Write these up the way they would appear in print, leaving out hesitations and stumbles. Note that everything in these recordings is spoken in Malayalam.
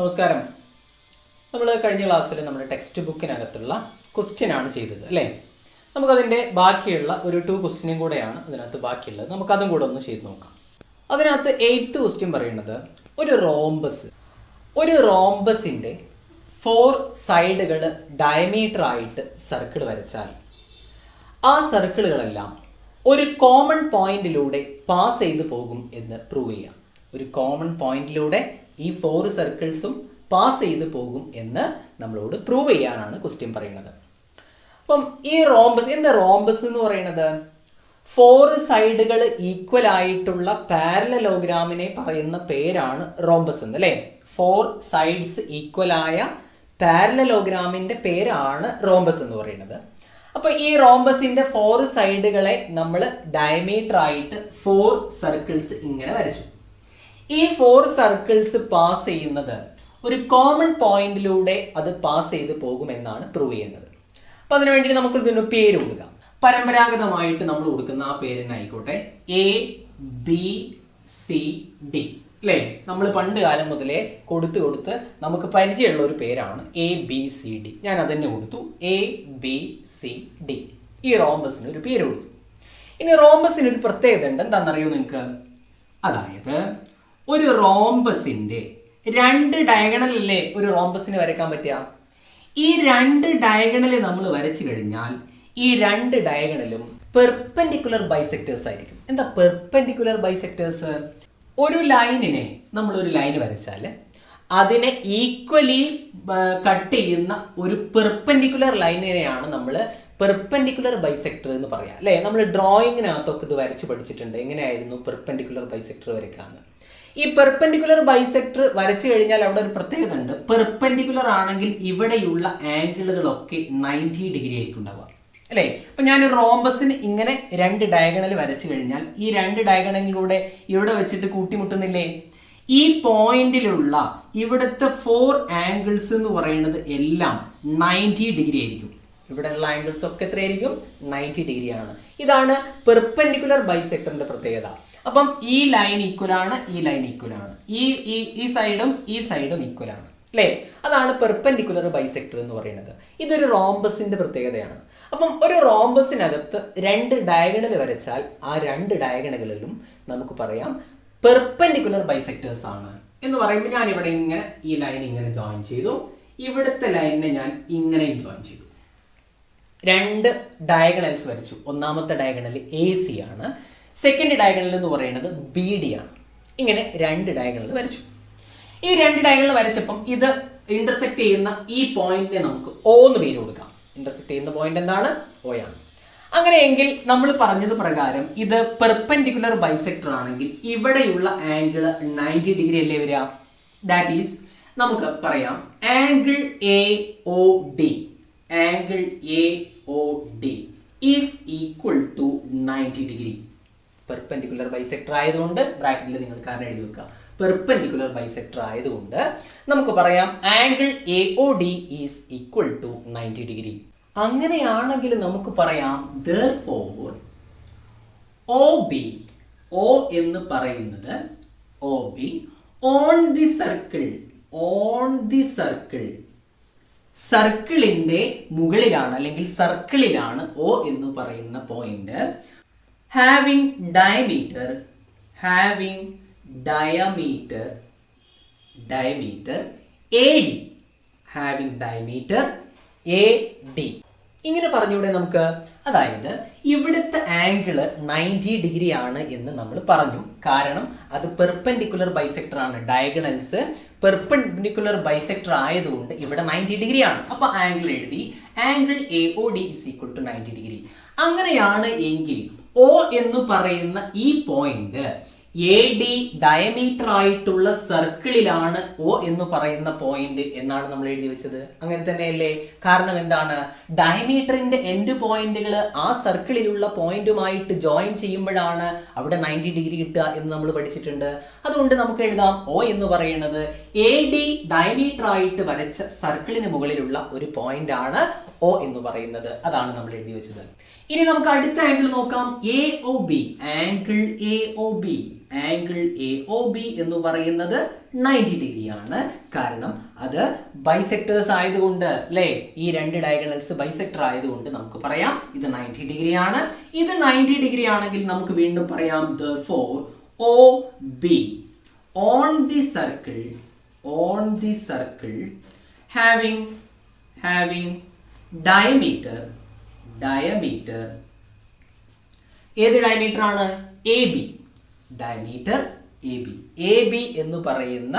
നമസ്കാരം. നമ്മൾ കഴിഞ്ഞ ക്ലാസ്സിൽ നമ്മുടെ ടെക്സ്റ്റ് ബുക്കിനകത്തുള്ള ക്വസ്റ്റ്യൻ ആണ് ചെയ്തത് അല്ലേ? നമുക്കതിൻ്റെ ബാക്കിയുള്ള ഒരു 2 ക്വസ്റ്റ്യനും കൂടെയാണ് ഇതിനകത്ത് ബാക്കിയുള്ളത്. നമുക്കതും കൂടെ ഒന്ന് ചെയ്ത് നോക്കാം. അതിനകത്ത് 8th ക്വസ്റ്റ്യൻ പറയുന്നത് ഒരു റോംബസിൻ്റെ 4 സൈഡുകൾ ഡയമീറ്റർ ആയിട്ട് സർക്കിൾ വരച്ചാൽ ആ സർക്കിളുകളെല്ലാം ഒരു കോമൺ പോയിന്റിലൂടെ പാസ് ചെയ്ത് പോകും എന്ന് പ്രൂവ് ചെയ്യാം. ഒരു കോമൺ പോയിന്റിലൂടെ ഈ 4 സർക്കിൾസും പാസ് ചെയ്ത് പോകും എന്ന് നമ്മളോട് പ്രൂവ് ചെയ്യാനാണ് ക്വസ്റ്റ്യൻ പറയുന്നത്. അപ്പം ഈ റോംബസ് എന്ന് പറയുന്നത് 4 സൈഡുകൾ ഈക്വൽ ആയിട്ടുള്ള പാരലലോഗ്രാമിനെ പറയുന്ന പേരാണ് റോംബസ് എന്ന് അല്ലേ? 4 സൈഡ്സ് ഈക്വൽ ആയ പാരലലോഗ്രാമിന്റെ പേരാണ് റോംബസ് എന്ന് പറയുന്നത്. അപ്പൊ ഈ റോംബസിന്റെ 4 സൈഡുകളെ നമ്മൾ ഡയമീറ്റർ ആയിട്ട് 4 സർക്കിൾസ് ഇങ്ങനെ വരച്ചു. ഈ 4 സർക്കിൾസ് പാസ് ചെയ്യുന്നത് ഒരു കോമൺ പോയിന്റിലൂടെ അത് പാസ് ചെയ്ത് പോകുമെന്നാണ് പ്രൂവ് ചെയ്യേണ്ടത്. അപ്പൊ അതിനുവേണ്ടി നമുക്ക് ഇതിന് പേര് കൊടുക്കാം. പരമ്പരാഗതമായിട്ട് നമ്മൾ കൊടുക്കുന്ന ആ പേരിനായിക്കോട്ടെ ABCD അല്ലേ? നമ്മൾ പണ്ട് കാലം മുതലേ കൊടുത്ത് നമുക്ക് പരിചയമുള്ള ഒരു പേരാണ് ABCD. ഞാൻ അതന്നെ കൊടുത്തു, ABCD. ഈ റോംബസിന് ഒരു പേര് കൊടുത്തു. ഇനി റോംബസിന് ഒരു പ്രത്യേകത ഉണ്ട്, എന്താണെന്നറിയോ നിങ്ങൾക്ക്? അതായത് ഒരു റോംബസിന്റെ 2 ഡയഗണലല്ലേ ഒരു റോംബസിന് വരയ്ക്കാൻ പറ്റുക? ഈ 2 ഡയഗണൽ നമ്മൾ വരച്ചു കഴിഞ്ഞാൽ ഈ 2 ഡയഗണലും പെർപെൻഡിക്കുലർ ബൈസെക്ടേഴ്സ് ആയിരിക്കും. എന്താ പെർപെൻഡിക്കുലർ ബൈസെക്ടേഴ്സ്? ഒരു ലൈനിനെ നമ്മളൊരു ലൈൻ വരച്ചാൽ അതിനെ ഈക്വലി കട്ട് ചെയ്യുന്ന ഒരു പെർപെൻഡിക്കുലർ ലൈനിനെയാണ് നമ്മൾ പെർപെൻഡിക്കുലർ ബൈസെക്ടർ എന്ന് പറയാം അല്ലേ? നമ്മൾ ഡ്രോയിങ്ങിനകത്തൊക്കെ ഇത് വരച്ച് പഠിച്ചിട്ടുണ്ട്, എങ്ങനെയായിരുന്നു പെർപെൻഡിക്കുലർ ബൈസെക്ടർ വരയ്ക്കാന്ന്. ഈ പെർപെൻഡിക്കുലർ ബൈസെക്ടർ വരച്ചു കഴിഞ്ഞാൽ അവിടെ ഒരു പ്രത്യേകത ഉണ്ട്. പെർപെൻഡിക്കുലർ ആണെങ്കിൽ ഇവിടെയുള്ള ആംഗിളുകളൊക്കെ 90 ഡിഗ്രി ആയിരിക്കും ഉണ്ടാവുക അല്ലേ? അപ്പൊ ഞാൻ ഒരു റോംബസിന് ഇങ്ങനെ 2 ഡയഗണൽ വരച്ചു കഴിഞ്ഞാൽ ഈ 2 ഡയഗണലിലൂടെ ഇവിടെ വെച്ചിട്ട് കൂട്ടിമുട്ടുന്നില്ലേ? ഈ പോയിന്റിലുള്ള ഇവിടുത്തെ 4 ആംഗിൾസ് എന്ന് പറയുന്നത് എല്ലാം 90 ഡിഗ്രി ആയിരിക്കും. ഇവിടെയുള്ള ആംഗിൾസ് ഒക്കെ എത്രയായിരിക്കും? 90 ഡിഗ്രി ആണ്. ഇതാണ് പെർപെൻഡിക്കുലർ ബൈസെക്ടറിന്റെ പ്രത്യേകത. അപ്പം ഈ ലൈൻ ഈക്വൽ ആണ്, ഈ ലൈൻ ഈക്വൽ ആണ്, ഈ സൈഡും ഈ സൈഡും ഈക്വൽ ആണ് അല്ലേ? അതാണ് പെർപെൻഡിക്കുലർ ബൈസെക്ടർ എന്ന് പറയുന്നത്. ഇതൊരു റോംബസിന്റെ പ്രത്യേകതയാണ്. അപ്പം ഒരു റോംബസിനകത്ത് 2 ഡയഗണൽ വരച്ചാൽ ആ 2 ഡയഗണലുകളിലും നമുക്ക് പറയാം പെർപെൻഡിക്കുലർ ബൈസെക്ടേഴ്സ് ആണ് എന്ന് പറയുമ്പോൾ ഞാൻ ഇവിടെ ഇങ്ങനെ ഈ ലൈൻ ഇങ്ങനെ ജോയിൻ ചെയ്തു, ഇവിടുത്തെ ലൈനിനെ ഞാൻ ഇങ്ങനെയും ജോയിൻ ചെയ്തു. 2 ഡയഗണൽസ് വരച്ചു. ഒന്നാമത്തെ ഡയഗണൽ AC ആണ്, സെക്കൻഡ് ഡയഗണൽ എന്ന് പറയുന്നത് BD ആണ്. ഇങ്ങനെ 2 ഡയഗണൽ വരച്ചു. ഈ 2 ഡയഗണൽ വരച്ചപ്പം ഇത് ഇന്റർസെക്ട് ചെയ്യുന്ന ഈ പോയിന്റിനെ നമുക്ക് O എന്ന് പേര് കൊടുക്കാം. ഇന്റർസെക്ട് ചെയ്യുന്ന പോയിന്റ് എന്താണ്? O ആണ്. അങ്ങനെയെങ്കിൽ നമ്മൾ പറഞ്ഞത് പ്രകാരം ഇത് പെർപെൻഡിക്കുലർ ബൈസെക്ടർ ആണെങ്കിൽ ഇവിടെയുള്ള ആംഗിൾ 90 ഡിഗ്രി അല്ലേ വരിക? ദാറ്റ് ഈസ് നമുക്ക് പറയാം angle AOD is equal to 90 degree. Perpendicular bisector ആയതുകൊണ്ട് ബ്രാക്കറ്റിൽ നിങ്ങൾ കാരണം എഴുതി വെക്കുക. പെർപെൻഡിക്കുലർ ബൈസെക്ടർ ആയതുകൊണ്ട് നമുക്ക് പറയാം angle AOD is equal to 90 degree. അങ്ങനെയാണെങ്കിൽ നമുക്ക് പറയാം therefore OB എന്ന് പറയുന്നത് OB ഓൺ ദി സർക്കിൾ സർക്കിളിന്റെ മുകളിലാണ് അല്ലെങ്കിൽ സർക്കിളിലാണ് O എന്ന് പറയുന്ന പോയിന്റ് having diameter AD. ഇങ്ങനെ പറഞ്ഞൂടെ നമുക്ക്? അതായത് ഇവിടുത്തെ ആംഗിൾ 90 ഡിഗ്രി ആണ് എന്ന് നമ്മൾ പറഞ്ഞു. കാരണം അത് പെർപെൻഡിക്കുലർ ബൈസെക്ടർ ആണ്. ഡയഗണൽസ് പെർപെൻഡിക്കുലർ ബൈസെക്ടർ ആയതുകൊണ്ട് ഇവിടെ 90 ഡിഗ്രി ആണ്. അപ്പൊ ആംഗിൾ എഴുതി, angle AOD is equal to 90 degree. അങ്ങനെയാണ് എങ്കിൽ O എന്ന് പറയുന്ന ഈ പോയിന്റ് AD ഡയമീറ്റർ ആയിട്ടുള്ള സർക്കിളിലാണ് O എന്ന് പറയുന്ന പോയിന്റ് എന്നാണ് നമ്മൾ എഴുതി വെച്ചത്. അങ്ങനെ തന്നെയല്ലേ? കാരണം എന്താണ്? ഡയമീറ്ററിന്റെ എൻഡ് പോയിന്റുകൾ ആ സർക്കിളിലുള്ള പോയിന്റുമായിട്ട് ജോയിൻ ചെയ്യുമ്പോഴാണ് അവിടെ 90 ഡിഗ്രി കിട്ടുക എന്ന് നമ്മൾ പഠിച്ചിട്ടുണ്ട്. അതുകൊണ്ട് നമുക്ക് എഴുതാം O എന്ന് പറയുന്നത് AD ഡയമീറ്റർ ആയിട്ട് വരച്ച സർക്കിളിന് മുകളിലുള്ള ഒരു പോയിന്റ് ആണ് O എന്ന് പറയുന്നത്. അതാണ് നമ്മൾ എഴുതി വെച്ചത്. ഇനി നമുക്ക് അടുത്ത ആംഗിൾ നോക്കാം. AOB ആംഗിൾ AOB എന്ന് പറയുന്നത് 90 ഡിഗ്രി ആണ്. കാരണം അത് ബൈസെക്ടേഴ്സ് ആയതുകൊണ്ട് അല്ലേ, ഈ രണ്ട് ഡയഗണൽസ് ബൈസെക്ടർ ആയതുകൊണ്ട് നമുക്ക് പറയാം ഇത് 90 ഡിഗ്രി ആണ്. ഇത് 90 ഡിഗ്രി ആണെങ്കിൽ നമുക്ക് വീണ്ടും പറയാം therefore OB on the circle having diameter ഏത് ഡയമീറ്റർ ആണ്? AB ഡയമീറ്റർ AB എന്ന് പറയുന്ന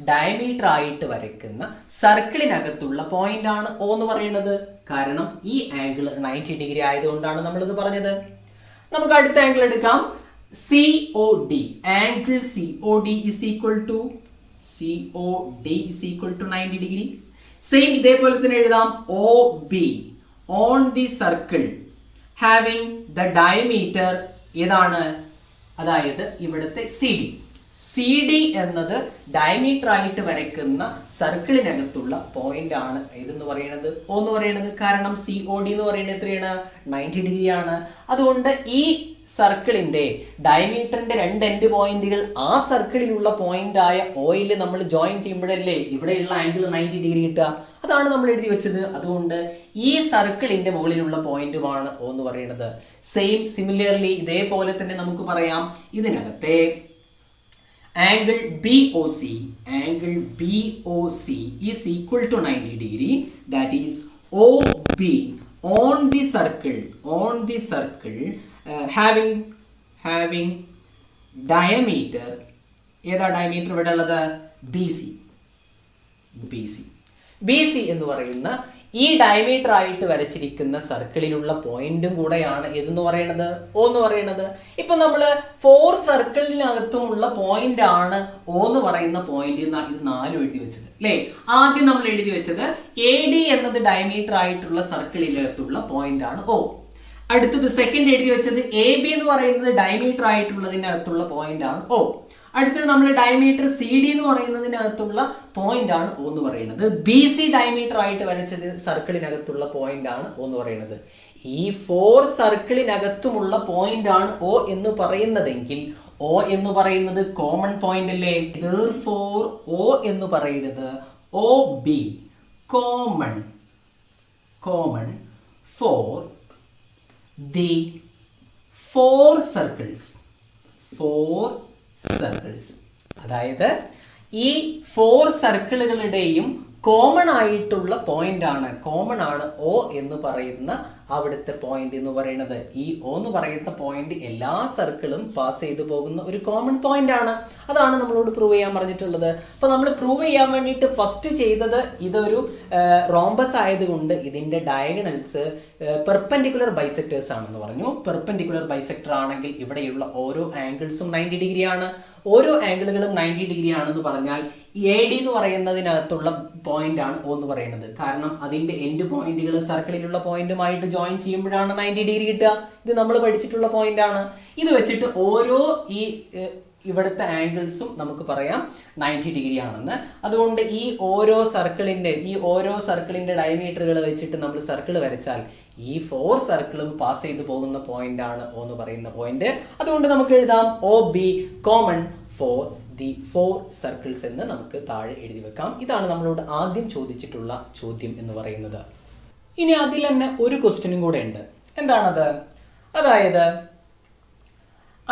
ഡയമീറ്റർ ആയിട്ട് വരയ്ക്കുന്ന സർക്കിളിനകത്തുള്ള പോയിന്റ് ആണ് O എന്ന് പറയുന്നത്. കാരണം ഈ ആംഗിൾ 90 ഡിഗ്രി ആയതുകൊണ്ടാണ് നമ്മൾ ഇത് പറഞ്ഞത്. നമുക്ക് അടുത്ത ആംഗിൾ എടുക്കാം. COD angle COD is equal to 90 degree. Same ഇതേപോലെ തന്നെ എഴുതാം. OB on the circle having the diameter ഏതാണ്? അതായത് ഇവിടുത്തെ CD എന്നത് ഡയമീറ്റർ ആയിട്ട് വരയ്ക്കുന്ന സർക്കിളിനകത്തുള്ള പോയിന്റ് ആണ് ഇതെന്ന് പറയുന്നത് O എന്ന് പറയുന്നത്. കാരണം COD എന്ന് പറയുന്നത് എത്രയാണ്? 90 ഡിഗ്രി ആണ്. അതുകൊണ്ട് ഈ സർക്കിളിന്റെ ഡയമീറ്ററിന്റെ രണ്ട് എൻഡ് പോയിന്റുകൾ ആ സർക്കിളിലുള്ള പോയിന്റ് ആയ ഓയിൽ നമ്മൾ ജോയിൻ ചെയ്യുമ്പോഴല്ലേ ഇവിടെയുള്ള ആംഗിൾ 90 ഡിഗ്രി കിട്ടുക. അതാണ് നമ്മൾ എഴുതി വെച്ചത്. അതുകൊണ്ട് ഈ സർക്കിളിന്റെ മുകളിലുള്ള പോയിന്റുമാണ് O എന്ന് പറയുന്നത്. സിമിലർലി ഇതേപോലെ തന്നെ നമുക്ക് പറയാം ഇതിനകത്തെ angle BOC is equal to 90 degree. That is OB on the circle having diameter ഏതാ ഡയമീറ്റർ ഇവിടെ ഉള്ളത്? BC എന്ന് പറയുന്ന ഈ ഡയമീറ്റർ ആയിട്ട് വരച്ചിരിക്കുന്ന സർക്കിളിലുള്ള പോയിന്റും കൂടെയാണ് ഇതെന്ന് പറയുന്നത് O എന്ന് പറയുന്നത്. ഇപ്പൊ നമ്മൾ 4 സർക്കിളിനകത്തുമുള്ള പോയിന്റ് ആണ് O എന്ന് പറയുന്ന പോയിന്റ്. ഇത് 4 എഴുതി വെച്ചത് അല്ലേ. ആദ്യം നമ്മൾ എഴുതി വെച്ചത് AD എന്നത് ഡയമീറ്റർ ആയിട്ടുള്ള സർക്കിളിനകത്തുള്ള പോയിന്റ് ആണ് O. അടുത്തത് സെക്കൻഡ് എഴുതി വെച്ചത് AB എന്ന് പറയുന്നത് ഡയമീറ്റർ ആയിട്ടുള്ളതിനകത്തുള്ള പോയിന്റ് ആണ് O. അടുത്തത് നമ്മൾ ഡയമീറ്റർ CD എന്ന് പറയുന്നതിനകത്തുള്ള പോയിന്റ് ആണ് O എന്ന് പറയുന്നത്. BC ഡയമീറ്റർ ആയിട്ട് വരച്ചത് സർക്കിളിനകത്തുള്ള പോയിന്റ് ആണ് O എന്ന് പറയുന്നത്. ഈ 4 സർക്കിളിനകത്തുമുള്ള പോയിന്റ് ആണ് O എന്ന് പറയുന്നതെങ്കിൽ O എന്ന് പറയുന്നത് കോമൺ പോയിന്റ് അല്ലേ. therefore O എന്ന് പറയുന്നത് OB common for the 4 circles. അതായത് ഈ 4 സർക്കിളുകളുടെയും കോമൺ ആയിട്ടുള്ള പോയിന്റ് ആണ് O എന്ന് പറയുന്ന അവിടുത്തെ പോയിന്റ് എന്ന് പറയുന്നത്. ഈ O എന്ന് പറയുന്ന പോയിന്റ് എല്ലാ സർക്കിളും പാസ് ചെയ്തു പോകുന്ന ഒരു കോമൺ പോയിന്റ് ആണ്. അതാണ് നമ്മളോട് പ്രൂവ് ചെയ്യാൻ പറഞ്ഞിട്ടുള്ളത്. അപ്പൊ നമ്മൾ പ്രൂവ് ചെയ്യാൻ വേണ്ടിയിട്ട് ഫസ്റ്റ് ചെയ്തത് ഇതൊരു റോംബസ് ആയതുകൊണ്ട് ഇതിന്റെ ഡയഗണൽസ് പെർപെൻഡിക്കുലർ ബൈസെക്ടേഴ്സ് ആണെന്ന് പറഞ്ഞു. പെർപെൻഡിക്കുലർ ബൈസെക്ടർ ആണെങ്കിൽ ഇവിടെയുള്ള ഓരോ ആംഗിൾസും 90 ഡിഗ്രി ആണ്. ഓരോ ആംഗിളുകളും 90 ഡിഗ്രി ആണെന്ന് പറഞ്ഞാൽ AD എന്ന് പറയുന്നതിനകത്തുള്ള പോയിന്റ് ആണ് O എന്ന് പറയുന്നത്. കാരണം അതിന്റെ എൻഡ് പോയിന്റുകൾ സർക്കിളിലുള്ള പോയിന്റുമായിട്ട് ജോയിൻ ചെയ്യുമ്പോഴാണ് 90 ഡിഗ്രി കിട്ടുക. ഇത് നമ്മൾ പഠിച്ചിട്ടുള്ള പോയിന്റ് ആണ്. ഇത് വെച്ചിട്ട് ഓരോ ഇവിടുത്തെ ആംഗിൾസും നമുക്ക് പറയാം 90 ഡിഗ്രി ആണെന്ന്. അതുകൊണ്ട് ഈ ഓരോ സർക്കിളിന്റെ ഡയമീറ്ററുകൾ വെച്ചിട്ട് നമ്മൾ സർക്കിൾ വരച്ചാൽ ഈ 4 സർക്കിളും പാസ് ചെയ്തു പോകുന്ന പോയിന്റ് ആണ് O എന്ന് പറയുന്ന പോയിന്റ്. അതുകൊണ്ട് നമുക്ക് എഴുതാം OB common for the 4 circles എന്ന് നമുക്ക് താഴെ എഴുതി വെക്കാം. ഇതാണ് നമ്മളോട് ആദ്യം ചോദിച്ചിട്ടുള്ള ചോദ്യം എന്ന് പറയുന്നത്. ഇനി അതിൽ തന്നെ ഒരു ക്വസ്റ്റ്യനും കൂടെ ഉണ്ട്. എന്താണത്? അതായത്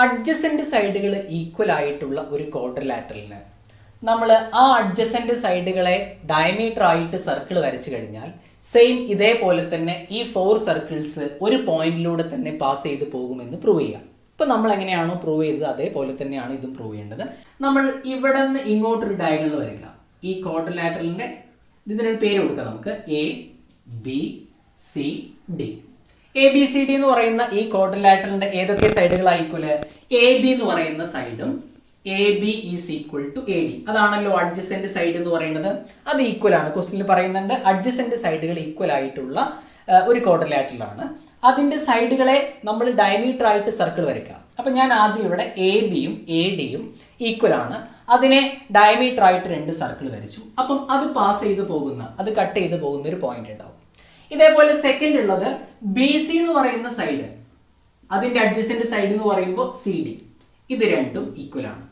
അഡ്ജസന്റ് സൈഡുകൾ ഈക്വൽ ആയിട്ടുള്ള ഒരു ക്വാഡ്രിലാറ്ററലിന് നമ്മൾ ആ അഡ്ജസന്റ് സൈഡുകളെ ഡയമീറ്റർ ആയിട്ട് സർക്കിൾ വരച്ചു കഴിഞ്ഞാൽ സെയിം ഇതേപോലെ തന്നെ ഈ 4 സർക്കിൾസ് ഒരു പോയിന്റിലൂടെ തന്നെ പാസ് ചെയ്ത് പോകുമെന്ന് പ്രൂവ് ചെയ്യാം. ഇപ്പൊ നമ്മൾ എങ്ങനെയാണോ പ്രൂവ് ചെയ്തത് അതേപോലെ തന്നെയാണ് ഇതും പ്രൂവ് ചെയ്യേണ്ടത്. നമ്മൾ ഇവിടെ നിന്ന് ഇങ്ങോട്ടൊരു ഡയഗണൽ വരയ്ക്കാം. ഈ ക്വാഡ്രിലാറ്ററലിന്റെ ഇതിനൊരു പേര് കൊടുക്കാം നമുക്ക്. ABCD എന്ന് പറയുന്ന ഈ ക്വാഡ്രിലാറ്ററലിന്റെ ഏതൊക്കെ സൈഡുകളായിരിക്കും? AB എന്ന് പറയുന്ന സൈഡും AB is equal to AD. അതാണല്ലോ അഡ്ജസന്റ് സൈഡ് എന്ന് പറയുന്നത്. അത് ഈക്വൽ ആണ്. ക്വസ്റ്റ്യനിൽ പറയുന്നുണ്ട് അഡ്ജസന്റ് സൈഡുകൾ ഈക്വൽ ആയിട്ടുള്ള ഒരു ക്വാഡ്രിലാറ്ററലാണ്. അതിന്റെ സൈഡുകളെ നമ്മൾ ഡയമീറ്റർ ആയിട്ട് സർക്കിൾ വരയ്ക്കാം. അപ്പൊ ഞാൻ ആദ്യം ഇവിടെ ABയും ADയും ഈക്വൽ ആണ്. അതിനെ ഡയമീറ്റർ ആയിട്ട് 2 സർക്കിൾ വരച്ചു. അപ്പം അത് പാസ് ചെയ്ത് പോകുന്ന, അത് കട്ട് ചെയ്ത് പോകുന്ന ഒരു പോയിന്റ് ഉണ്ടാവും. ഇതേപോലെ സെക്കൻഡ് ഉള്ളത് BC എന്ന് പറയുന്ന സൈഡ്, അതിന്റെ അഡ്ജസന്റ് സൈഡ് എന്ന് പറയുമ്പോൾ CD. ഇത് രണ്ടും ഈക്വൽ ആണ്.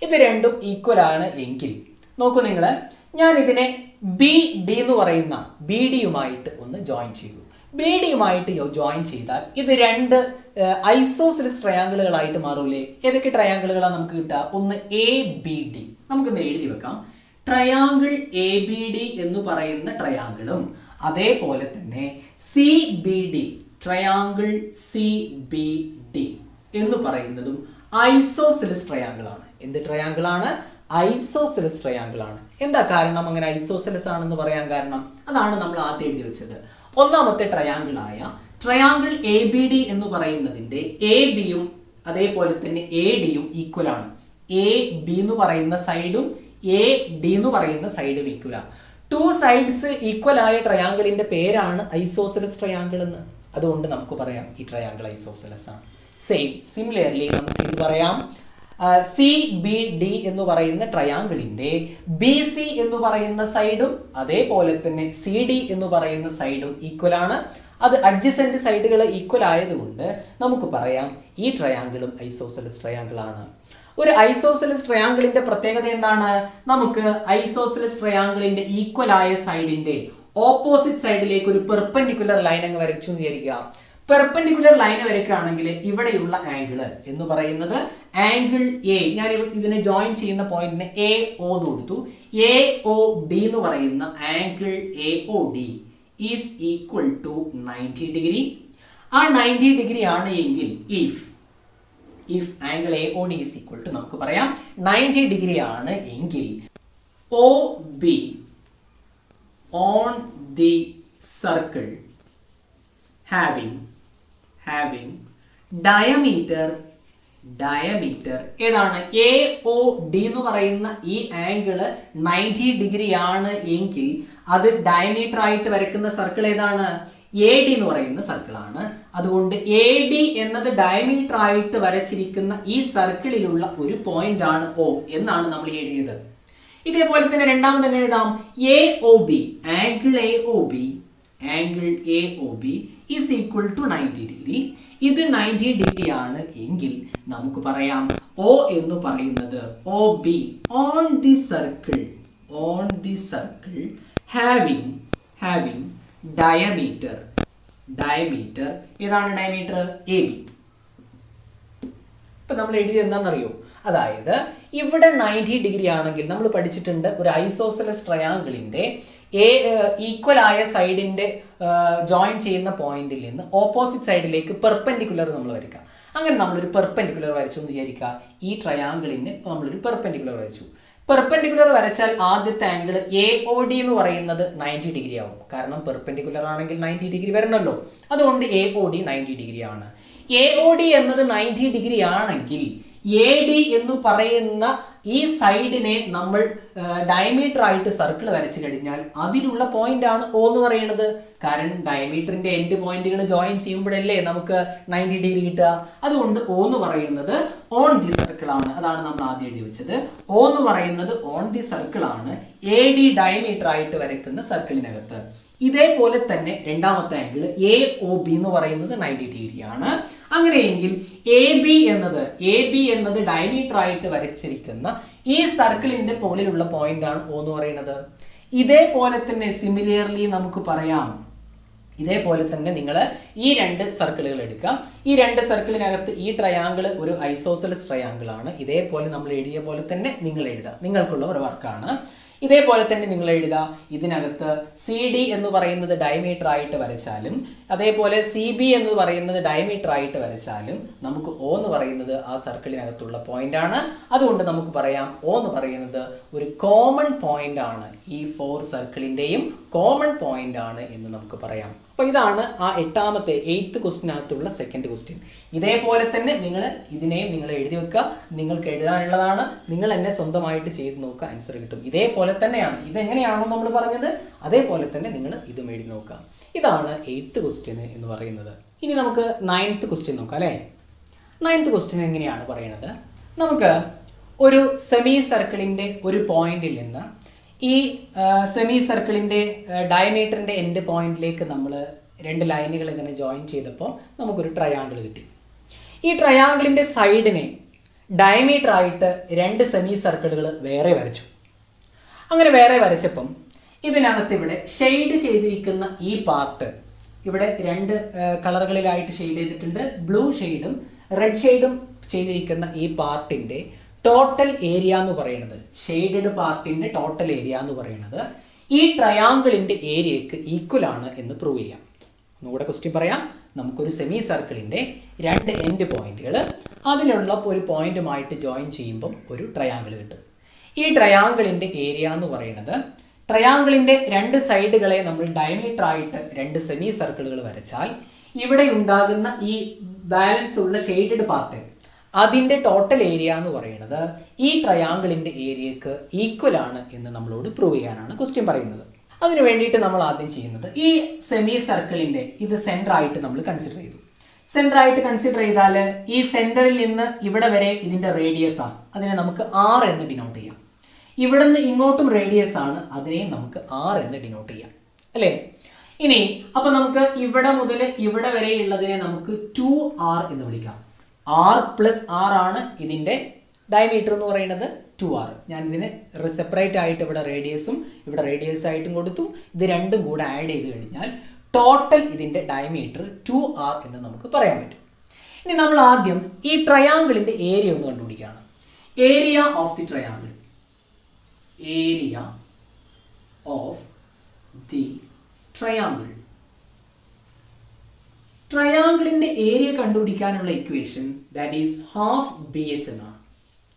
ഇത് രണ്ടും ഈക്വൽ ആണ് എങ്കിൽ നോക്കൂ നിങ്ങൾ, ഞാൻ ഇതിനെ ബി ഡി എന്ന് പറയുന്ന ബി ഡിയുമായിട്ട് ഒന്ന് ജോയിൻ ചെയ്തു. ബി ഡിയുമായിട്ട് ജോയിൻ ചെയ്താൽ ഇത് രണ്ട് ഐസോസിലസ് ട്രയാങ്കിളുകളായിട്ട് മാറൂലേ? ഏതൊക്കെ ട്രയാങ്കിളുകളാണ് നമുക്ക് കിട്ടുക? ഒന്ന് എ ബി ഡി. നമുക്കിന്ന് എഴുതി വെക്കാം. ട്രയാങ്കിൾ എ ബി ഡി എന്ന് പറയുന്ന ട്രയാങ്കിളും അതേപോലെ തന്നെ C B D, triangle C B D എന്ന് പറയുന്നതും ഐസോസിലസ് ട്രയാങ്കിൾ ആണ്. എന്ത് ട്രയാങ്കിൾ ആണ്? ഐസോസിലസ് ട്രയാങ്കിൾ ആണ്. എന്താ കാരണം അങ്ങനെ ഐസോസിലസ് ആണെന്ന് പറയാൻ കാരണം? അതാണ് നമ്മൾ ആദ്യം എഴുതി വെച്ചത്. ഒന്നാമത്തെ ട്രയാങ്കിൾ ആയ ട്രയാങ്കിൾ എ ബി ഡി എന്ന് പറയുന്നതിന്റെ എ ബിയും അതേപോലെ തന്നെ എ ഡിയും ഈക്വൽ ആണ്. എ ബി എന്ന് പറയുന്ന സൈഡും എ ഡി എന്ന് പറയുന്ന സൈഡും ഈക്വൽ ആണ്. ടു സൈഡ്സ് ഈക്വൽ ആയ ട്രയാങ്കിളിന്റെ പേരാണ് ഐസോസിലസ് ട്രയാങ്കിൾ എന്ന്. അതുകൊണ്ട് നമുക്ക് പറയാം ഈ ട്രയാങ്കിൾ ഐസോസിലസ് ആണ്. സിമിലർലി നമുക്ക് ഇത് പറയാം, സി ബി ഡി എന്ന് പറയുന്ന ട്രയാങ്കിളിന്റെ ബി സി എന്ന് പറയുന്ന സൈഡും അതേപോലെ തന്നെ സി ഡി എന്ന് പറയുന്ന സൈഡും ഈക്വൽ ആണ്. അത് അഡ്ജസന്റ് സൈഡുകൾ ഈക്വൽ ആയതുകൊണ്ട് നമുക്ക് പറയാം ഈ ട്രയാങ്കിളും ഐസോസിലസ് ട്രയാങ്കിൾ ആണ്. ഒരു ഐസോസിലസ് ട്രയാങ്കിളിന്റെ പ്രത്യേകത എന്താണ്? നമുക്ക് ഐസോസിലസ് ട്രയാങ്കിളിന്റെ ഈക്വൽ ആയ സൈഡിന്റെ ഓപ്പോസിറ്റ് സൈഡിലേക്ക് ഒരു പെർപെൻഡിക്കുലർ ലൈൻ അങ്ങ് വരച്ചു എന്ന് വിചാരിക്കുക. പെർപെൻഡിക്കുലർ ലൈൻ വരയ്ക്കുകയാണെങ്കിൽ ഇവിടെയുള്ള ആംഗിൾ എന്ന് പറയുന്നത് ആംഗിൾ എ, ഞാൻ ഇതിനെ ജോയിൻ ചെയ്യുന്ന പോയിന്റിന് എ ഒ എന്ന് കൊടുത്തു. എ ഒ ഡി എന്ന് പറയുന്ന angle A O D is equal to 90 degree. ആ 90 ഡിഗ്രി ആണ് എങ്കിൽ if angle A O D is equal to നമുക്ക് പറയാം 90 ഡിഗ്രി ആണ് എങ്കിൽ O B on the circle having diameter ഏതാണ്? എ ഒ ഡി എന്ന് പറയുന്ന ഈ ആംഗിള് 90 ഡിഗ്രി ആണ് എങ്കിൽ അത് ഡയമീറ്റർ ആയിട്ട് വരയ്ക്കുന്ന സർക്കിൾ ഏതാണ്? എ ഡി എന്ന് പറയുന്ന സർക്കിൾ ആണ്. അതുകൊണ്ട് എ ഡി എന്നത് ഡയമീറ്റർ ആയിട്ട് വരച്ചിരിക്കുന്ന ഈ സർക്കിളിലുള്ള ഒരു പോയിന്റ് ആണ് O എന്നാണ് നമ്മൾ എഴുതിയത്. ഇതേപോലെ തന്നെ രണ്ടാമത് തന്നെ എഴുതാം, A O B, angle A O B is equal to 90 degree. ഇത് 90 ഡിഗ്രി ആണ് എങ്കിൽ നമുക്ക് പറയാം O എന്ന് പറയുന്നത് O B on the circle having diameter ഏതാണ് ഡയമീറ്റർ? A B. ഇപ്പൊ നമ്മൾ എഴുതിയത് എന്താണെന്നറിയോ? അതായത് ഇവിടെ 90 ഡിഗ്രി ആണെങ്കിൽ നമ്മൾ പഠിച്ചിട്ടുണ്ട് ഒരു ഐസോസിലസ് ട്രയാങ്കിളിന്റെ ഈക്വൽ ആയ സൈഡിന്റെ ജോയിൻ ചെയ്യുന്ന പോയിന്റിൽ നിന്ന് ഓപ്പോസിറ്റ് സൈഡിലേക്ക് പെർപെൻഡിക്കുലർ നമ്മൾ വരയ്ക്കുക. അങ്ങനെ നമ്മളൊരു പെർപെൻഡിക്കുലർ വരച്ചു എന്ന് വിചാരിക്കുക. ഈ ട്രയാങ്കിളിന് നമ്മളൊരു പെർപെൻഡിക്കുലർ വരച്ചു. പെർപെൻഡിക്കുലർ വരച്ചാൽ ആദ്യത്തെ ആംഗിൾ എ ഒ ഡി എന്ന് പറയുന്നത് 90 ഡിഗ്രി ആവും. കാരണം പെർപെൻഡിക്കുലർ ആണെങ്കിൽ 90 ഡിഗ്രി വരണമല്ലോ. അതുകൊണ്ട് എ ഒ ഡി 90 ഡിഗ്രി ആണ്. എ ഒ ഡി എന്നത് 90 ഡിഗ്രി ആണെങ്കിൽ എ ഡി എന്ന് പറയുന്ന ഈ സൈഡിനെ നമ്മൾ ഡയമീറ്റർ ആയിട്ട് സർക്കിൾ വരച്ചു കഴിഞ്ഞാൽ അതിലുള്ള പോയിന്റ് ആണ് O എന്ന് പറയുന്നത്. കാരണം ഡയമീറ്ററിന്റെ എൻഡ് പോയിന്റുകൾ ജോയിൻ ചെയ്യുമ്പോഴല്ലേ നമുക്ക് 90 ഡിഗ്രി കിട്ടുക. അതുകൊണ്ട് O എന്ന് പറയുന്നത് ഓൺ ദി സർക്കിൾ ആണ്. അതാണ് നമ്മൾ ആദ്യം എഴുതി വെച്ചത്. O എന്ന് പറയുന്നത് ഓൺ ദി സർക്കിൾ ആണ്, എ ഡി ഡയമീറ്റർ ആയിട്ട് വരയ്ക്കുന്ന സർക്കിളിനകത്ത്. ഇതേപോലെ തന്നെ രണ്ടാമത്തെ ആംഗിൾ എ ഒ ബി എന്ന് പറയുന്നത് 90 ഡിഗ്രി ആണ്. അങ്ങനെയെങ്കിൽ എ ബി എന്നത് ഡയമീറ്റർ ആയിട്ട് വരച്ചിരിക്കുന്ന ഈ സർക്കിളിന്റെ മുകളിലുള്ള പോയിന്റ് ആണ് O എന്ന് പറയുന്നത്. ഇതേപോലെ തന്നെ സിമിലർലി നമുക്ക് പറയാം, ഇതേപോലെ തന്നെ നിങ്ങൾ ഈ രണ്ട് സർക്കിളുകൾ എടുക്കാം. ഈ രണ്ട് സർക്കിളിനകത്ത് ഈ ട്രയാങ്കിൾ ഒരു ഐസോസിലസ് ട്രയാങ്കിൾ ആണ്. ഇതേപോലെ നമ്മൾ എഴുതിയ പോലെ തന്നെ നിങ്ങൾ എഴുതാം. നിങ്ങൾക്കുള്ള ഒരു വർക്കാണ്. ഇതേപോലെ തന്നെ നിങ്ങൾ എഴുതുക. ഇതിനകത്ത് സി ഡി എന്ന് പറയുന്നത് ഡയമീറ്റർ ആയിട്ട് വരച്ചാലും അതേപോലെ സി ബി എന്ന് പറയുന്നത് ഡയമീറ്റർ ആയിട്ട് വരച്ചാലും നമുക്ക് O എന്ന് പറയുന്നത് ആ സർക്കിളിനകത്തുള്ള പോയിന്റ് ആണ്. അതുകൊണ്ട് നമുക്ക് പറയാം O എന്ന് പറയുന്നത് ഒരു കോമൺ പോയിന്റ് ആണ്. ഈ 4 സർക്കിളിന്റെയും കോമൺ പോയിന്റ് ആണ് എന്ന് നമുക്ക് പറയാം. അപ്പൊ ഇതാണ് ആ 8th ക്വസ്റ്റിനകത്തുള്ള സെക്കൻഡ് ക്വസ്റ്റ്യൻ. ഇതേപോലെ തന്നെ ഇതിനെയും നിങ്ങൾ എഴുതി വെക്കുക. നിങ്ങൾക്ക് എഴുതാനുള്ളതാണ്. നിങ്ങൾ എന്നെ സ്വന്തമായിട്ട് ചെയ്ത് നോക്കുക, ആൻസർ കിട്ടും. ഇതേപോലെ തന്നെയാണ്, ഇതെങ്ങനെയാണോ നമ്മൾ പറഞ്ഞത് അതേപോലെ തന്നെ നിങ്ങൾ ഇതും എഴുതി നോക്കുക. ഇതാണ് 8th ക്വസ്റ്റ്യൻ എന്ന് പറയുന്നത്. ഇനി നമുക്ക് 9th ക്വസ്റ്റ്യൻ നോക്കാം അല്ലേ. 9th ക്വസ്റ്റ്യൻ എങ്ങനെയാണ് പറയുന്നത്? നമുക്ക് ഒരു സെമി സർക്കിളിന്റെ ഒരു പോയിന്റിൽ നിന്ന് ഈ സെമി സർക്കിളിന്റെ ഡയമീറ്ററിന്റെ എൻഡ് പോയിന്റിലേക്ക് നമ്മൾ രണ്ട് ലൈനുകൾ ഇങ്ങനെ ജോയിൻ ചെയ്തപ്പോൾ നമുക്കൊരു ട്രയാങ്കിൾ കിട്ടി. ഈ ട്രയാങ്കിളിന്റെ സൈഡിനെ ഡയമീറ്റർ ആയിട്ട് രണ്ട് സെമി സർക്കിളുകൾ വേറെ വരച്ചു. അങ്ങനെ വേറെ വരച്ചപ്പം ഇതിനകത്ത് ഇവിടെ ഷെയ്ഡ് ചെയ്തിരിക്കുന്ന ഈ പാർട്ട് ഇവിടെ രണ്ട് കളറുകളിലായിട്ട് ഷെയ്ഡ് ചെയ്തിട്ടുണ്ട്. ബ്ലൂ ഷെയ്ഡും റെഡ് ഷെയ്ഡും ചെയ്തിരിക്കുന്ന ഈ പാർട്ടിന്റെ ടോട്ടൽ ഏരിയ എന്ന് പറയുന്നത്, ഷെയ്ഡഡ് പാർട്ടിന്റെ ടോട്ടൽ ഏരിയ എന്ന് പറയുന്നത് ഈ ട്രയാങ്കിളിന്റെ ഏരിയക്ക് ഈക്വൽ ആണ് എന്ന് പ്രൂവ് ചെയ്യാം. ഒന്നുകൂടെ ക്വസ്റ്റ്യൻ പറയാം. നമുക്കൊരു സെമി സർക്കിളിന്റെ രണ്ട് എൻഡ് പോയിന്റുകൾ അതിലുള്ള ഒരു പോയിന്റുമായിട്ട് ജോയിൻ ചെയ്യുമ്പം ഒരു ട്രയാങ്കിൾ കിട്ടും. ഈ ട്രയാങ്കിളിന്റെ ഏരിയ എന്ന് പറയുന്നത്, ട്രയാങ്കിളിന്റെ രണ്ട് സൈഡുകളെ നമ്മൾ ഡയമീറ്റർ ആയിട്ട് രണ്ട് സെമി സർക്കിളുകൾ വരച്ചാൽ ഇവിടെ ഉണ്ടാകുന്ന ഈ ബാലൻസ് ഉള്ള ഷെയ്ഡഡ് പാർട്ട് അതിന്റെ ടോട്ടൽ ഏരിയ എന്ന് പറയുന്നത് ഈ ട്രയാങ്കിളിന്റെ ഏരിയക്ക് ഈക്വൽ ആണ് എന്ന് നമ്മളോട് പ്രൂവ് ചെയ്യാനാണ് ക്വസ്റ്റ്യൻ പറയുന്നത്. അതിനു വേണ്ടിയിട്ട് നമ്മൾ ആദ്യം ചെയ്യുന്നത്, ഈ സെമി സർക്കിളിന്റെ ഇത് സെന്റർ ആയിട്ട് നമ്മൾ കൺസിഡർ ചെയ്തു. സെന്റർ ആയിട്ട് കൺസിഡർ ചെയ്താൽ ഈ സെന്ററിൽ നിന്ന് ഇവിടെ വരെ ഇതിന്റെ റേഡിയസ് ആണ്, അതിനെ നമുക്ക് R എന്ന് ഡിനോട്ട് ചെയ്യാം. ഇവിടെ നിന്ന് ഇങ്ങോട്ടും റേഡിയസ് ആണ്, അതിനെയും നമുക്ക് R എന്ന് ഡിനോട്ട് ചെയ്യാം, അല്ലേ? ഇനി അപ്പൊ നമുക്ക് ഇവിടെ മുതൽ ഇവിടെ വരെ ഉള്ളതിനെ നമുക്ക് 2R എന്ന് വിളിക്കാം. R പ്ലസ് R ആണ് ഇതിന്റെ ഡയമീറ്റർ എന്ന് പറയുന്നത് 2R. ഞാൻ ഇതിന് സെപ്പറേറ്റ് ആയിട്ട് ഇവിടെ റേഡിയസും ഇവിടെ റേഡിയസ് ആയിട്ടും കൊടുത്തു. ഇത് രണ്ടും കൂടെ ആഡ് ചെയ്ത് കഴിഞ്ഞാൽ ടോട്ടൽ ഇതിന്റെ ഡയമീറ്റർ 2R എന്ന് നമുക്ക് പറയാൻ പറ്റും. ഇനി നമ്മൾ ആദ്യം ഈ ട്രയാങ്കിളിന്റെ ഏരിയ ഒന്ന് കണ്ടുപിടിക്കുകയാണ്. Area of the triangle, area of the triangle. ട്രയാങ്കിളിന്റെ ഏരിയ കണ്ടുപിടിക്കാനുള്ള equation that is half BH എന്നാണ്.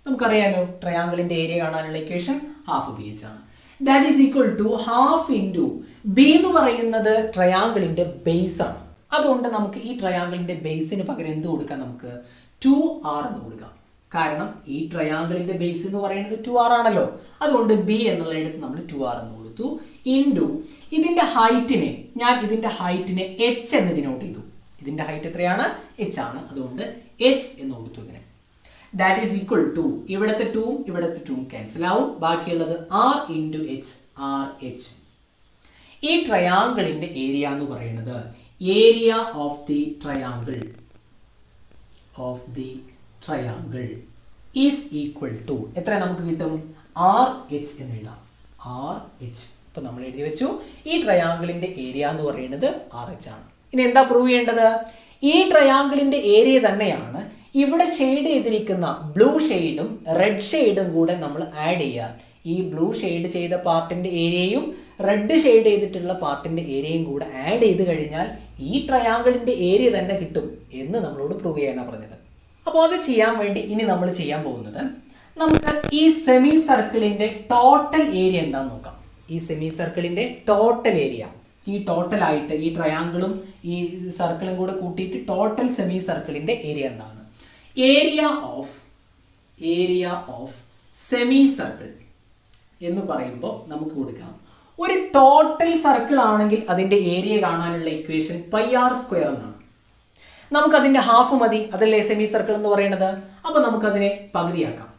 നമുക്കറിയാലോ ട്രയാങ്കിളിന്റെ ഏരിയ കാണാനുള്ള ഇക്വേഷൻ ഹാഫ് BH ആണ്. That is equal to half into B എന്ന് പറയുന്നത് ട്രയാങ്കിളിന്റെ ബേസ് ആണ്. അതുകൊണ്ട് നമുക്ക് ഈ ട്രയാങ്കിളിന്റെ ബേസിന് പകരം എന്ത് കൊടുക്കാം? നമുക്ക് 2R എന്ന് കൊടുക്കാം. കാരണം ഈ ട്രയാങ്കിളിന്റെ ബേസ് എന്ന് പറയുന്നത് 2R ആണല്ലോ. അതുകൊണ്ട് B എന്നുള്ളയിടത്ത് നമ്മൾ 2R എന്ന് കൊടുത്തു. ഇൻറ്റു ഇതിന്റെ ഹൈറ്റിനെ, ഞാൻ ഇതിന്റെ ഹൈറ്റിനെ H എന്ന് ഡിനോട്ട് ചെയ്തു. ഇതിന്റെ ഹൈറ്റ് എത്രയാണ്? H ആണ്. അതുകൊണ്ട് H എന്ന് കൊടുത്തു ഇതിനെ. ദാറ്റ് ഈസ് ഈക്വൽ ടു ഇവിടുത്തെ 2 ഇവിടുത്തെ 2 ക്യാൻസൽ ആവും. ബാക്കിയുള്ളത് R ഇൻറ്റു H, RH. ഈ ട്രയാങ്കിളിന്റെ ഏരിയ എന്ന് പറയുന്നത് area of the triangle is equal to എത്ര നമുക്ക് കിട്ടും? RH എന്ന് എഴുതാം. RH. ഇപ്പൊ നമ്മൾ എഴുതി വെച്ചു ഈ ട്രയാങ്കിളിന്റെ ഏരിയ എന്ന് പറയുന്നത് RH ആണ്. ഇനി എന്താ പ്രൂവ് ചെയ്യേണ്ടത്? ഈ ട്രയാങ്കിളിന്റെ ഏരിയ തന്നെയാണ് ഇവിടെ ഷെയ്ഡ് ചെയ്തിരിക്കുന്ന ബ്ലൂ ഷെയ്ഡും റെഡ് ഷെയ്ഡും കൂടെ നമ്മൾ ആഡ് ചെയ്യാൻ. ഈ ബ്ലൂ ഷെയ്ഡ് ചെയ്ത പാർട്ടിന്റെ ഏരിയയും റെഡ് ഷെയ്ഡ് ചെയ്തിട്ടുള്ള പാർട്ടിന്റെ ഏരിയയും കൂടെ ആഡ് ചെയ്ത് കഴിഞ്ഞാൽ ഈ ട്രയാങ്കിളിന്റെ ഏരിയ തന്നെ കിട്ടും എന്ന് നമ്മളോട് പ്രൂവ് ചെയ്യാനാണ് പറഞ്ഞത്. അപ്പോൾ അത് ചെയ്യാൻ വേണ്ടി ഇനി നമ്മൾ ചെയ്യാൻ പോകുന്നത്, നമുക്ക് ഈ സെമി സർക്കിളിന്റെ ടോട്ടൽ ഏരിയ എന്താണെന്ന് നോക്കാം. ഈ സെമി സർക്കിളിന്റെ ടോട്ടൽ ഏരിയ, ഈ ടോട്ടൽ ആയിട്ട് ഈ ട്രയാങ്കിളും ഈ സർക്കിളും കൂടെ കൂട്ടിയിട്ട് ടോട്ടൽ സെമി സർക്കിളിന്റെ ഏരിയ എന്താണ്? ഏരിയ ഓഫ് സെമി സർക്കിൾ എന്ന് പറയുമ്പോൾ നമുക്ക് കൊടുക്കാം, ഒരു ടോട്ടൽ സർക്കിൾ ആണെങ്കിൽ അതിന്റെ ഏരിയ കാണാനുള്ള ഇക്വേഷൻ πr² എന്നാണ്. നമുക്കതിന്റെ ഹാഫ് മതി, അതല്ലേ സെമി സർക്കിൾ എന്ന് പറയുന്നത്. അപ്പൊ നമുക്കതിനെ പകുതിയാക്കാം.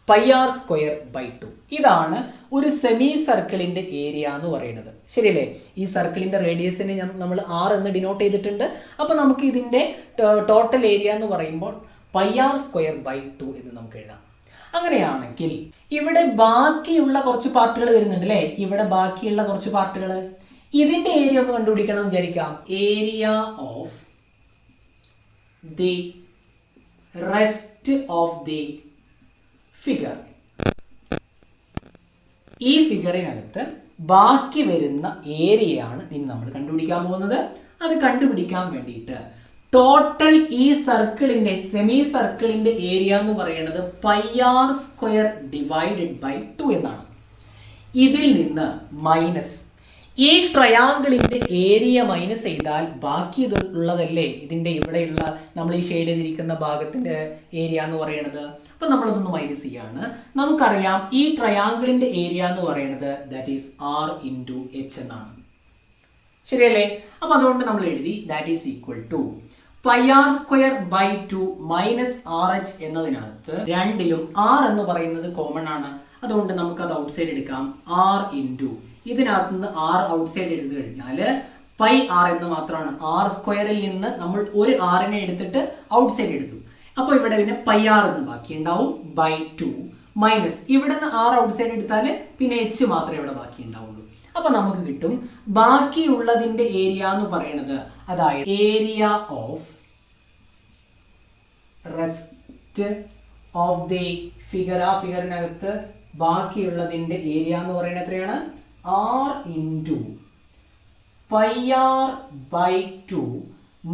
πr²/2. ഇതാണ് ഒരു സെമി സർക്കിളിന്റെ ഏരിയ എന്ന് പറയുന്നത്. ശരിയല്ലേ? ഈ സർക്കിളിന്റെ റേഡിയസിനെ നമ്മൾ R എന്ന് ഡിനോട്ട് ചെയ്തിട്ടുണ്ട്. അപ്പൊ നമുക്ക് ഇതിന്റെ ടോട്ടൽ ഏരിയ എന്ന് പറയുമ്പോൾ πr²/2 എന്ന് നമുക്ക് എഴുതാം. അങ്ങനെയാണെങ്കിൽ ഇവിടെ ബാക്കിയുള്ള കുറച്ച് പാർട്ടുകൾ വരുന്നുണ്ട് അല്ലേ? ഇവിടെ ബാക്കിയുള്ള കുറച്ച് പാർട്ടുകൾ, ഇതിന്റെ ഏരിയ ഒന്ന് കണ്ടുപിടിക്കണം വിചാരിക്കാം. Area of the rest of the figure. ഈ ഫിഗറിനകത്ത് ബാക്കി വരുന്ന ഏരിയയാണ് ഇനി നമ്മൾ കണ്ടുപിടിക്കാൻ പോകുന്നത്. അത് കണ്ടുപിടിക്കാൻ വേണ്ടിയിട്ട് ടോട്ടൽ ഈ സർക്കിളിന്റെ സെമി സർക്കിളിന്റെ ഏരിയ എന്ന് പറയുന്നത് πr²/2 എന്നാണ്. ഇതിൽ നിന്ന് മൈനസ് ഈ ട്രയാങ്കിളിന്റെ ഏരിയ മൈനസ് ചെയ്താൽ ബാക്കി ഉള്ളതല്ലേ ഇതിന്റെ ഇവിടെയുള്ള നമ്മൾ ഈ ഷെയ്ഡ് ചെയ്തിരിക്കുന്ന ഭാഗത്തിന്റെ ഏരിയ എന്ന് പറയുന്നത്. അപ്പൊ നമ്മളതൊന്ന് മൈനസ് ചെയ്യാണ്. നമുക്കറിയാം ഈ ട്രയാങ്കിളിന്റെ ഏരിയ എന്ന് പറയുന്നത് that is R into H എന്നാണ്. ശരിയല്ലേ? അപ്പൊ അതുകൊണ്ട് നമ്മൾ എഴുതി that is equal to πr²/2 minus RH എന്നതിനകത്ത് രണ്ടിലും R എന്ന് പറയുന്നത് കോമൺ ആണ്. അതുകൊണ്ട് നമുക്ക് അത് ഔട്ട് സൈഡ് എടുക്കാം. R ഇൻറ്റു ഇതിനകത്ത് നിന്ന് R ഔട്ട് സൈഡ് എടുത്തു കഴിഞ്ഞാൽ πr എന്ന് മാത്രമാണ്. R² നിന്ന് നമ്മൾ ഒരു R നെ എടുത്തിട്ട് ഔട്ട് സൈഡ് എടുത്തു. അപ്പോൾ ഇവിടെ പിന്നെ πr എന്ന് ബാക്കി ഉണ്ടാവും. /2 മൈനസ് ഇവിടുന്ന് ആർ ഔട്ട് സൈഡ് എടുത്താൽ പിന്നെ എച്ച് മാത്രമേ ഇവിടെ ബാക്കി ഉണ്ടാവുള്ളൂ. അപ്പൊ നമുക്ക് കിട്ടും ബാക്കിയുള്ളതിന്റെ ഏരിയ എന്ന് പറയുന്നത്, അതായത് area of rest of the figure, ആ ഫിഗറിനകത്ത് ബാക്കിയുള്ളതിന്റെ ഏരിയ എന്ന് പറയുന്നത് എത്രയാണ്? R into pi R by 2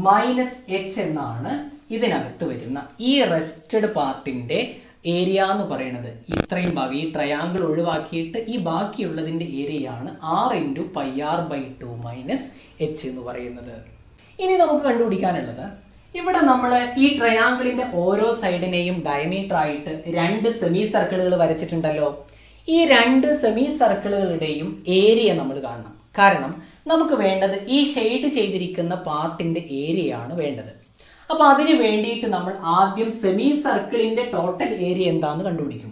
minus H എന്നാണ് ഇതിനകത്ത് വരുന്ന ഈ റെസ്റ്റഡ് പാർട്ടിന്റെ ഏരിയ എന്ന് പറയുന്നത്. ഇത്രയും ഭാഗം ഈ ട്രയാങ്കിൾ ഒഴിവാക്കിയിട്ട് ഈ ബാക്കിയുള്ളതിന്റെ ഏരിയയാണ് R into pi R by 2 minus H എന്ന് പറയുന്നത്. ഇനി നമുക്ക് കണ്ടുപിടിക്കാനുള്ളത്, ഇവിടെ നമ്മൾ ഈ ട്രയാങ്കിളിന്റെ ഓരോ സൈഡിനെയും ഡയമീറ്റർ ആയിട്ട് 2 സെമി സർക്കിളുകൾ വരച്ചിട്ടുണ്ടല്ലോ. ഈ 2 സെമി സർക്കിളുകളുടെയും ഏരിയ നമ്മൾ കാണണം. കാരണം നമുക്ക് വേണ്ടത് ഈ ഷെയ്ഡ് ചെയ്തിരിക്കുന്ന പാർട്ടിന്റെ ഏരിയയാണ് വേണ്ടത്. അപ്പൊ അതിന് വേണ്ടിയിട്ട് നമ്മൾ ആദ്യം സെമി സർക്കിളിന്റെ ടോട്ടൽ ഏരിയ എന്താന്ന് കണ്ടുപിടിക്കും.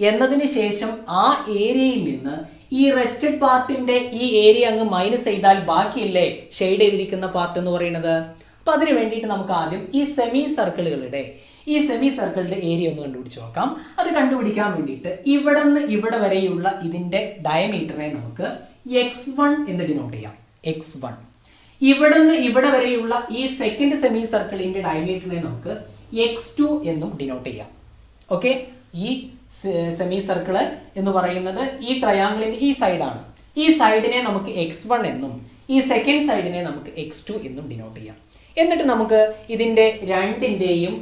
എന്നതിന് ശേഷം ആ ഏരിയയിൽ നിന്ന് ഈ റെസ്റ്റഡ് പാർട്ടിന്റെ ഈ ഏരിയ അങ്ങ് മൈനസ് ചെയ്താൽ ബാക്കിയില്ലേ ഷെയ്ഡ് ചെയ്തിരിക്കുന്ന പാർട്ട് എന്ന് പറയുന്നത്. അപ്പൊ അതിന് വേണ്ടിയിട്ട് നമുക്ക് ആദ്യം ഈ സെമി സർക്കിളുകളുടെ ഏരിയ ഒന്ന് കണ്ടുപിടിച്ച് നോക്കാം. അത് കണ്ടുപിടിക്കാൻ വേണ്ടിയിട്ട് ഇവിടെ നിന്ന് ഇവിടെ വരെയുള്ള ഇതിന്റെ ഡയമീറ്ററിനെ നമുക്ക് x1 എന്ന് ഡിനോട്ട് ചെയ്യാം. x1. ഇവിടെ നിന്ന് ഇവിടെ വരെയുള്ള ഈ സെക്കൻഡ് സെമി സർക്കിളിന്റെ ഡയമീറ്ററിനെ നമുക്ക് x2 എന്നും ഡിനോട്ട് ചെയ്യാം. ഓക്കെ, ഈ സെമി സർക്കിള് എന്ന് പറയുന്നത് ഈ ട്രയാങ്കിളിന്റെ ഈ സൈഡാണ്. ഈ സൈഡിനെ നമുക്ക് x1 എന്നും ഈ സെക്കൻഡ് സൈഡിനെ നമുക്ക് x2 എന്നും ഡിനോട്ട് ചെയ്യാം. എന്നിട്ട് നമുക്ക് ഇതിന്റെ രണ്ടിന്റെയും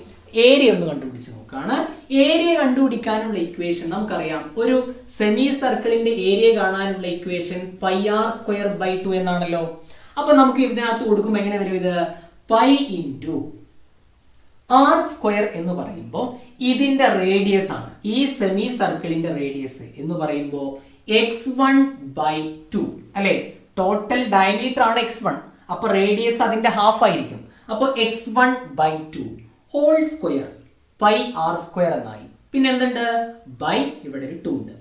ഏരിയ ഒന്ന് കണ്ടുപിടിച്ച് നോക്കാണ്. ഏരിയ കണ്ടുപിടിക്കാനുള്ള ഇക്വേഷൻ നമുക്കറിയാം. ഒരു സെമി സർക്കിളിന്റെ ഏരിയ കാണാനുള്ള equation pi R square by 2 എന്നാണല്ലോ. അപ്പൊ നമുക്ക് ഇതിനകത്ത് കൊടുക്കുമ്പോൾ എങ്ങനെ വരും? ഇത് പൈ ഇൻറ്റു ആർ സ്ക്വയർ എന്ന് പറയുമ്പോൾ ഇതിന്റെ റേഡിയസ് ആണ്. ഈ സെമി സർക്കിളിന്റെ റേഡിയസ് എന്ന് പറയുമ്പോൾ x1 ബൈ 2 അല്ലെ. ടോട്ടൽ ഡയമീറ്റർ ആണ് x1. അപ്പൊ റേഡിയസ് അതിന്റെ ഹാഫ് ആയിരിക്കും. അപ്പൊ x1 by 2 whole square pi R square എന്നായി. പിന്നെ എന്തുണ്ട്? ബൈ ഇവിടെ ഒരു 2 ഉണ്ട്.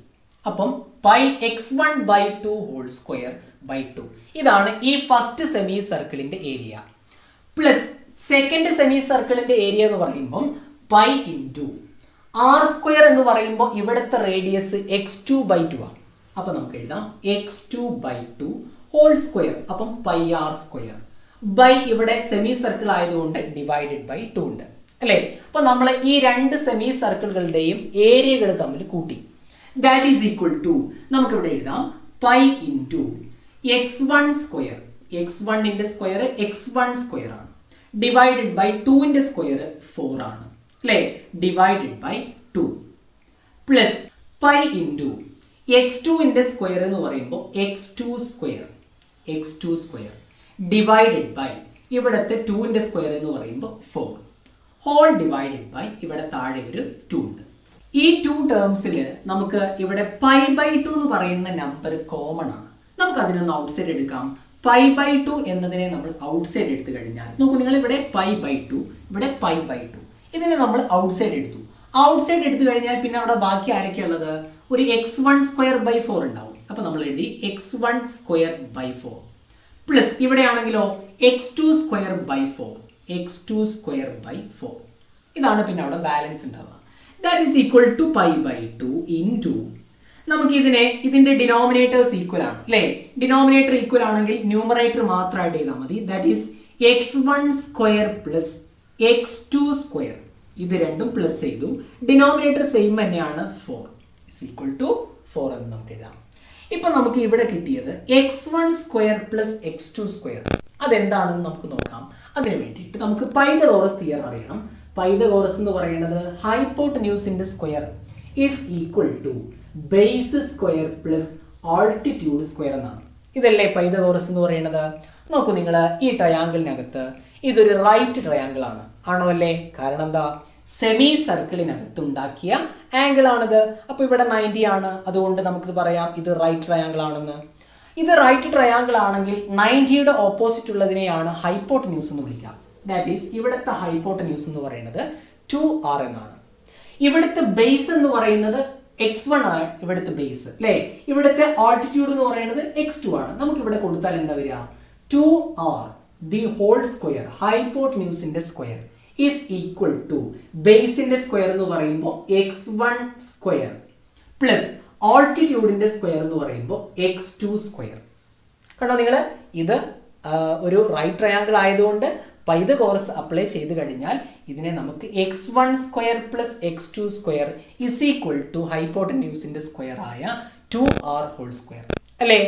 അപ്പം pi x1 by 2 whole square by 2. ഇതാണ് ഈ ഫസ്റ്റ് സെമി സർക്കിളിന്റെ ഏരിയ. പ്ലസ് സെക്കൻഡ് സെമി സർക്കിളിന്റെ ഏരിയ എന്ന് പറയുമ്പോൾ പൈ ഇൻറ്റു ആർ സ്ക്വയർ എന്ന് പറയുമ്പോൾ ഇവിടുത്തെ റേഡിയസ് x2 ബൈ 2 ആണ്. അപ്പൊ നമുക്ക് എഴുതാം x2 ബൈ 2 ഹോൾ സ്ക്വയർ. അപ്പം പൈ ആർ സ്ക്വയർ ബൈ ഇവിടെ സെമി സർക്കിൾ ആയതുകൊണ്ട് ഡിവൈഡഡ് ബൈ 2 ഉണ്ട് അല്ലെ. അപ്പൊ നമ്മൾ ഈ 2 സെമി സർക്കിളുകളുടെയും ഏരിയകൾ തമ്മിൽ കൂട്ടി. ദാറ്റ് ഈസ് ഈക്വൽ ടു നമുക്ക് ഇവിടെ എഴുതാം പൈ ഇൻറ്റു x1 സ്ക്വയർ. x1ന്റെ സ്ക്വയർ x1 സ്ക്വയർ ആണ്. ഡിവൈഡഡ് ബൈ 2ന്റെ സ്ക്വയർ 4 ആണ് അല്ലെ. Divided by 2 plus pi into x2ന്റെ സ്ക്വയർ എന്ന് പറയുമ്പോൾ x2 സ്ക്വയർ ഡിവൈഡഡ് ബൈ ഇവിടത്തെ 2ന്റെ സ്ക്വയർ എന്ന് പറയുമ്പോൾ 4 ഹോൾ ഡിവൈഡഡ് ബൈ ഇവിടെ താഴെ ഒരു 2 ഉണ്ട്. ഈ 2 ടേംസിൽ നമുക്ക് ഇവിടെ പൈ ബൈ 2 എന്ന് പറയുന്ന നമ്പർ കോമൺ ആണ്. നമുക്ക് അതിനൊന്ന് ഔട്ട് സൈഡ് എടുക്കാം. പൈ ബൈ 2 എന്നതിനെ നമ്മൾ ഔട്ട് സൈഡ് എടുത്തു കഴിഞ്ഞാൽ നോക്കൂ, നിങ്ങൾ ഇവിടെ പൈ ബൈ 2 ഇവിടെ പൈ ബൈ 2 ഇതിനെ നമ്മൾ ഔട്ട് സൈഡ് എടുത്തു. ഔട്ട് സൈഡ് എടുത്തു കഴിഞ്ഞാൽ പിന്നെ അവിടെ ബാക്കി ആരൊക്കെയുള്ളത്? ഒരു x1 സ്ക്വയർ ബൈ 4 ഉണ്ടാവും. അപ്പൊ നമ്മൾ എഴുതി x1 സ്ക്വയർ ബൈ 4 പ്ലസ് ഇവിടെയാണെങ്കിലോ x2 സ്ക്വയർ ബൈ 4 ഇതാണ് പിന്നെ അവിടെ ബാലൻസ് ഉണ്ടാവുക. That is equal to pi by 2 into നമുക്ക് ഇതിന്റെ ഡിനോമിനേറ്റേഴ്സ് ഈക്വൽ ആണ് അല്ലേ. ഡിനോമിനേറ്റർ ഈക്വൽ ആണെങ്കിൽ ന്യൂമറേറ്റർ മാത്രമായിട്ട് ചെയ്താൽ മതി. That is x1 square plus x2 square. ഇത് രണ്ടും പ്ലസ് ചെയ്തു. ഡിനോമിനേറ്റർ സെയിം തന്നെയാണ് 4 ഇസ് ഈക്വൽ ടു 4 എന്ന് നമുക്ക് എഴുതാം. ഇപ്പൊ നമുക്ക് ഇവിടെ കിട്ടിയത് x1 square plus x2 square. അതെന്താണെന്ന് നമുക്ക് നോക്കാം. അതിനു വേണ്ടിയിട്ട് നമുക്ക് പൈതഗോറസ് തിയറം അറിയണം. പൈതഗോറസ് എന്ന് പറയുന്നത് ഹൈപ്പോട്ടന്യൂസിന്റെ square is equal to base square plus altitude square എന്നാണ്. ഇതല്ലേ പൈതഗോറസ് എന്ന് പറയുന്നത്. നോക്കൂ നിങ്ങൾ, ഈ ട്രയാങ്കിളിനകത്ത് ഇതൊരു റൈറ്റ് ട്രയാങ്കിൾ ആണ്. ആണോ അല്ലേ? കാരണം എന്താ? സെമി സർക്കിളിനകത്ത് ഉണ്ടാക്കിയ ആംഗിൾ ആണിത്. അപ്പൊ ഇവിടെ 90 ആണ്. അതുകൊണ്ട് നമുക്ക് പറയാം ഇത് റൈറ്റ് ട്രയാങ്കിൾ ആണെന്ന്. ഇത് റൈറ്റ് ട്രയാങ്കിൾ ആണെങ്കിൽ 90യുടെ ഓപ്പോസിറ്റ് ഉള്ളതിനെയാണ് ഹൈപ്പോട്ടന്യൂസ് എന്ന് വിളിക്കാം. ദാറ്റ് ഈസ് ഇവിടുത്തെ ഹൈപ്പോട്ടന്യൂസ് എന്ന് പറയുന്നത് 2r എന്നാണ്. ഇവിടുത്തെ ബേസ് എന്ന് പറയുന്നത് x1 ആണ്. ഇവിടുത്തെ ബേസ് അല്ലേ. ഇവിടുത്തെ ആൾട്ടിറ്റ്യൂഡ് എന്ന് പറയുന്നത് x2 ആണ്. നമുക്ക് ഇവിടെ കൊടുത്താൽ എന്താ വരിക? 2r ദി ഹോൾ സ്ക്വയർ ഹൈപ്പോട്ടന്യൂസിന്റെ സ്ക്വയർ ഈസ് ഈക്വൽ ടു ബേസിന്റെ സ്ക്വയർ എന്ന് പറയുമ്പോൾ x1 സ്ക്വയർ പ്ലസ് ഓൾട്ടിറ്റ്യൂഡിന്റെ സ്ക്വയർ എന്ന് പറയുമ്പോൾ x2 സ്ക്വയർ. കണ്ടോ നിങ്ങൾ, ഇത് ഒരു റൈറ്റ് ട്രയാങ്കിൾ ആയതുകൊണ്ട് പൈതഗോറസ് അപ്ലൈ ചെയ്ത് കഴിഞ്ഞാൽ ഇതിനെ നമുക്ക് x1 square plus x2 square is equal to ഹൈപ്പോട്ടന്യൂസിന്റെ സ്ക്വയർ ആയ 2r ഹോൾ സ്ക്വയർ അല്ലേ.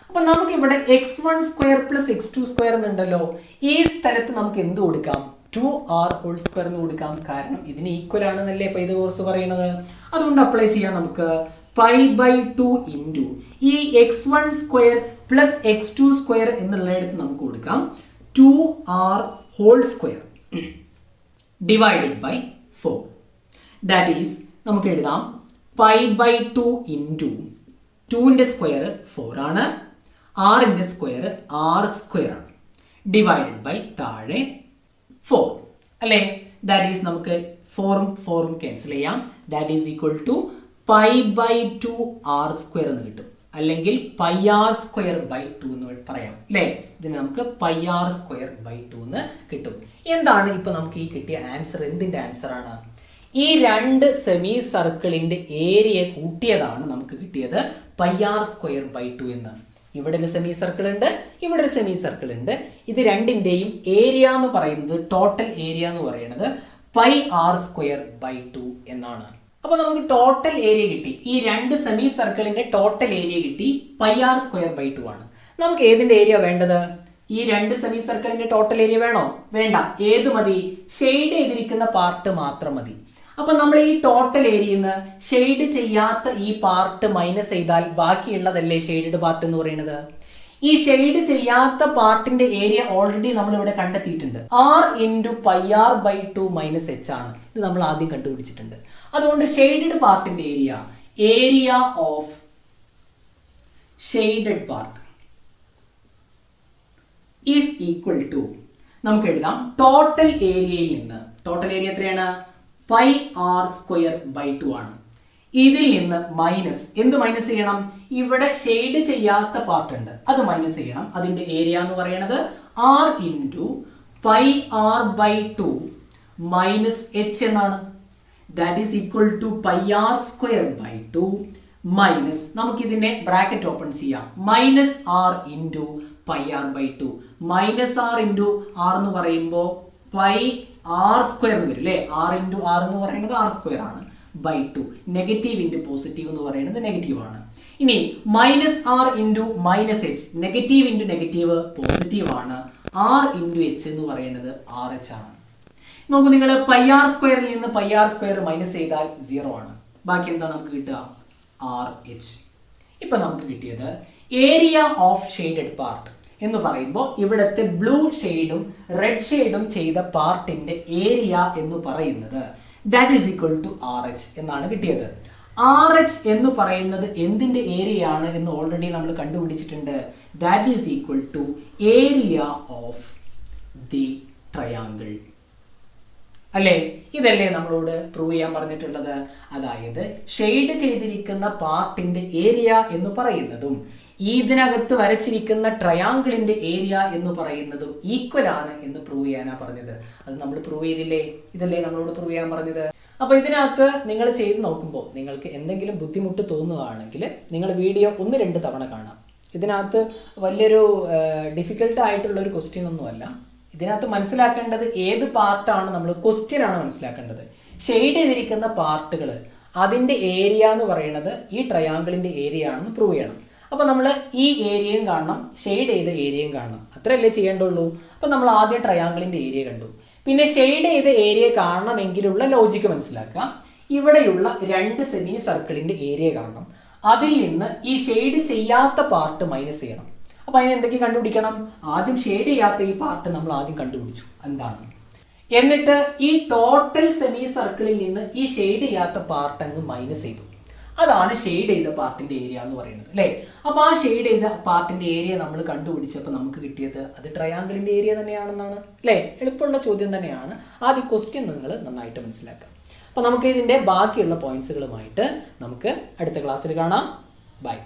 അപ്പൊ നമുക്ക് ഇവിടെ x1 square plus x2 square എന്നുണ്ടല്ലോ. ഈ സ്ഥലത്ത് നമുക്ക് എന്ത് കൊടുക്കാം? 2r ഹോൾ സ്ക്വയർ എന്ന് കൊടുക്കാം. കാരണം ഇതിന് ഈക്വൽ ആണെന്നല്ലേ പൈതഗോറസ് പറയുന്നത്. അതുകൊണ്ട് അപ്ലൈ ചെയ്യാം നമുക്ക് π/2 ഇൻറ്റു ഈ x1 square plus x2 square എന്നുള്ളിടത്ത് നമുക്ക് കൊടുക്കാം 2r whole square divided by 4. That is നമുക്ക് എഴുതാം π/2 ഇൻറ്റു 2ന്റെ സ്ക്വയർ 4 ആണ്, r-ന്റെ സ്ക്വയർ r സ്ക്വയർ ആണ്, ഡിവൈഡഡ് ബൈ താഴെ 4 അല്ലേ. ദാറ്റ് ഈസ് നമുക്ക് 4ഉം 4ഉം ക്യാൻസൽ ചെയ്യാം. That is equal to π/2 r square എന്ന് കിട്ടും, അല്ലെങ്കിൽ πr സ്ക്വയർ ബൈ 2 എന്ന് പറയാം അല്ലേ. ഇതിന് നമുക്ക് πr സ്ക്വയർ ബൈ 2 എന്ന് കിട്ടും. എന്താണ് ഇപ്പൊ നമുക്ക് ഈ കിട്ടിയ ആൻസർ? എന്തിന്റെ ആൻസർ ആണ്? ഈ രണ്ട് സെമി സർക്കിളിന്റെ ഏരിയ കൂട്ടിയതാണ് നമുക്ക് കിട്ടിയത് πr സ്ക്വയർ ബൈ 2 എന്ന്. ഇവിടെ ഒരു സെമി സർക്കിൾ ഉണ്ട്, ഇവിടെ ഒരു സെമി സർക്കിൾ ഉണ്ട്. ഇത് രണ്ടിന്റെയും ഏരിയ എന്ന് പറയുന്നത്, ടോട്ടൽ ഏരിയ എന്ന് പറയുന്നത് πr സ്ക്വയർ ബൈ 2 എന്നാണ്. അപ്പൊ നമുക്ക് ടോട്ടൽ ഏരിയ കിട്ടി. ഈ രണ്ട് സെമി സർക്കിളിന്റെ ടോട്ടൽ ഏരിയ കിട്ടി πr സ്ക്വയർ ബൈ 2 ആണ്. നമുക്ക് ഏതിന്റെ ഏരിയ വേണ്ടത്? ഈ രണ്ട് സെമി സർക്കിളിന്റെ ടോട്ടൽ ഏരിയ വേണോ? വേണ്ട. ഏത് മതി? ഷെയ്ഡ് ചെയ്തിരിക്കുന്ന പാർട്ട് മാത്രം മതി. അപ്പൊ നമ്മൾ ഈ ടോട്ടൽ ഏരിയയിൽ നിന്ന് ഷെയ്ഡ് ചെയ്യാത്ത ഈ പാർട്ട് മൈനസ് ചെയ്താൽ ബാക്കിയുള്ളതല്ലേ ഷെയ്ഡഡ് പാർട്ട് എന്ന് പറയുന്നത്. ഈ ഷെയ്ഡ് ചെയ്യാത്ത പാർട്ടിന്റെ ഏരിയ ഓൾറെഡി നമ്മൾ ഇവിടെ കണ്ടെത്തിയിട്ടുണ്ട്. r into πr by 2 minus h ആണ്. ഇത് നമ്മൾ ആദ്യം കണ്ടുപിടിച്ചിട്ടുണ്ട്. അതുകൊണ്ട് ഷെയ്ഡഡ് പാർട്ടിന്റെ area of shaded part is equal to, നമുക്ക് എഴുതാം ടോട്ടൽ ഏരിയയിൽ നിന്ന്, ടോട്ടൽ ഏരിയ എത്രയാണ്? πr സ്ക്വയർ ബൈ 2 ആണ്. ഇതിൽ നിന്ന് മൈനസ്, എന്ത് മൈനസ് ചെയ്യണം? ഇവിടെ ഷെയ്ഡ് ചെയ്യാത്ത പാർട്ട് ഉണ്ട്, അത് മൈനസ് ചെയ്യണം. അതിന്റെ ഏരിയ എന്ന് പറയുന്നത് r into πr by 2 minus h എന്നാണ്. That is equal to πr square by 2 minus, നമുക്ക് ഇതിനെ ബ്രാക്കറ്റ് ഓപ്പൺ ചെയ്യാം, minus r into πr by 2. Minus r into r എന്ന് പറയുമ്പോൾ πr സ്ക്വയർ എന്ന് വരും അല്ലേ. r ഇൻറ്റു r എന്ന് പറയുന്നത് r സ്ക്വയർ ആണ് ബൈ 2. നെഗറ്റീവ് ഇൻറ്റു പോസിറ്റീവ് എന്ന് പറയുന്നത് നെഗറ്റീവ് ആണ്. ഇനി minus r into minus h, negative into negative positive ആണ്. r ഇൻറ്റു h എന്ന് പറയുന്നത് RH ആണ്. നോക്കൂ നിങ്ങൾ, πr സ്ക്വയറിൽ നിന്ന് πr സ്ക്വയർ മൈനസ് ചെയ്താൽ 0 ആണ്. ബാക്കി എന്താ നമുക്ക് കിട്ടുക? RH. ഇപ്പൊ നമുക്ക് കിട്ടിയത് ഏരിയ ഓഫ് ഷെയ്ഡഡ് പാർട്ട് എന്ന് പറയുമ്പോൾ ഇവിടുത്തെ ബ്ലൂ ഷെയ്ഡും റെഡ് ഷെയ്ഡും ചെയ്ത പാർട്ടിന്റെ ഏരിയ എന്ന് പറയുന്നത് that is equal to RH എന്നാണ് കിട്ടിയത്. RH എന്ന് പറയുന്നത് എന്തിന്റെ ഏരിയ ആണ് എന്ന് ഓൾറെഡി നമ്മൾ കണ്ടുപിടിച്ചിട്ടുണ്ട്. That is equal to area of the triangle അല്ലേ. ഇതല്ലേ നമ്മളോട് പ്രൂവ് ചെയ്യാൻ പറഞ്ഞിട്ടുള്ളത്. അതായത് ഷെയ്ഡ് ചെയ്തിരിക്കുന്ന പാർട്ടിന്റെ ഏരിയ എന്ന് പറയുന്നതും ഇതിനകത്ത് വരച്ചിരിക്കുന്ന ട്രയാങ്കിളിന്റെ ഏരിയ എന്ന് പറയുന്നതും ഈക്വൽ ആണ് എന്ന് പ്രൂവ് ചെയ്യാനാ പറഞ്ഞത്. അത് നമ്മൾ പ്രൂവ് ചെയ്തില്ലേ? ഇതല്ലേ നമ്മളോട് പ്രൂവ് ചെയ്യാൻ പറഞ്ഞത്. അപ്പൊ ഇതിനകത്ത് നിങ്ങൾ ചെയ്ത് നോക്കുമ്പോൾ നിങ്ങൾക്ക് എന്തെങ്കിലും ബുദ്ധിമുട്ട് തോന്നുകയാണെങ്കിൽ നിങ്ങൾ വീഡിയോ 1-2 തവണ കാണാം. ഇതിനകത്ത് വലിയൊരു ഡിഫിക്കൽട്ട് ആയിട്ടുള്ള ഒരു ക്വസ്റ്റ്യൻ ഒന്നുമല്ല. ഇതിനകത്ത് മനസ്സിലാക്കേണ്ടത് ഏത് പാർട്ടാണ്, നമ്മൾ ക്വസ്റ്റ്യൻ ആണ് മനസ്സിലാക്കേണ്ടത്. ഷെയ്ഡ് ചെയ്തിരിക്കുന്ന പാർട്ടുകൾ അതിന്റെ ഏരിയ എന്ന് പറയുന്നത് ഈ ട്രയാങ്കിളിന്റെ ഏരിയ ആണെന്ന് പ്രൂവ് ചെയ്യണം. അപ്പൊ നമ്മൾ ഈ ഏരിയയും കാണണം, ഷെയ്ഡ് ചെയ്ത ഏരിയയും കാണണം, അത്രയല്ലേ ചെയ്യേണ്ടുള്ളൂ. അപ്പൊ നമ്മൾ ആദ്യം ട്രയാങ്കിളിന്റെ ഏരിയ കണ്ടു, പിന്നെ ഷെയ്ഡ് ചെയ്ത ഏരിയ കാണണമെങ്കിലുള്ള ലോജിക്ക് മനസ്സിലാക്കുക. ഇവിടെയുള്ള രണ്ട് സെമി സർക്കിളിന്റെ ഏരിയ കാണണം, അതിൽ നിന്ന് ഈ ഷെയ്ഡ് ചെയ്യാത്ത പാർട്ട് മൈനസ് ചെയ്യണം. അപ്പൊ അതിന് എന്തൊക്കെ കണ്ടുപിടിക്കണം? ആദ്യം ഷെയ്ഡ് ചെയ്യാത്ത ഈ പാർട്ട് നമ്മൾ ആദ്യം കണ്ടുപിടിച്ചു എന്താണ്, എന്നിട്ട് ഈ ടോട്ടൽ സെമി സർക്കിളിൽ നിന്ന് ഈ ഷെയ്ഡ് ചെയ്യാത്ത പാർട്ട് അങ്ങ് മൈനസ് ചെയ്തു. അതാണ് ഷെയ്ഡ് ചെയ്ത പാർട്ടിന്റെ ഏരിയ എന്ന് പറയുന്നത് അല്ലേ. അപ്പൊ ആ ഷെയ്ഡ് ചെയ്ത പാർട്ടിന്റെ ഏരിയ നമ്മൾ കണ്ടുപിടിച്ചപ്പോൾ നമുക്ക് കിട്ടിയത് അത് ട്രയാങ്കിളിന്റെ ഏരിയ തന്നെയാണെന്നാണ് അല്ലേ. എളുപ്പമുള്ള ചോദ്യം തന്നെയാണ്. ആദ്യം ക്വസ്റ്റ്യൻ നിങ്ങൾ നന്നായിട്ട് മനസ്സിലാക്കാം. അപ്പൊ നമുക്ക് ഇതിന്റെ ബാക്കിയുള്ള പോയിന്റ്സുകളുമായിട്ട് നമുക്ക് അടുത്ത ക്ലാസ്സിൽ കാണാം. ബൈ.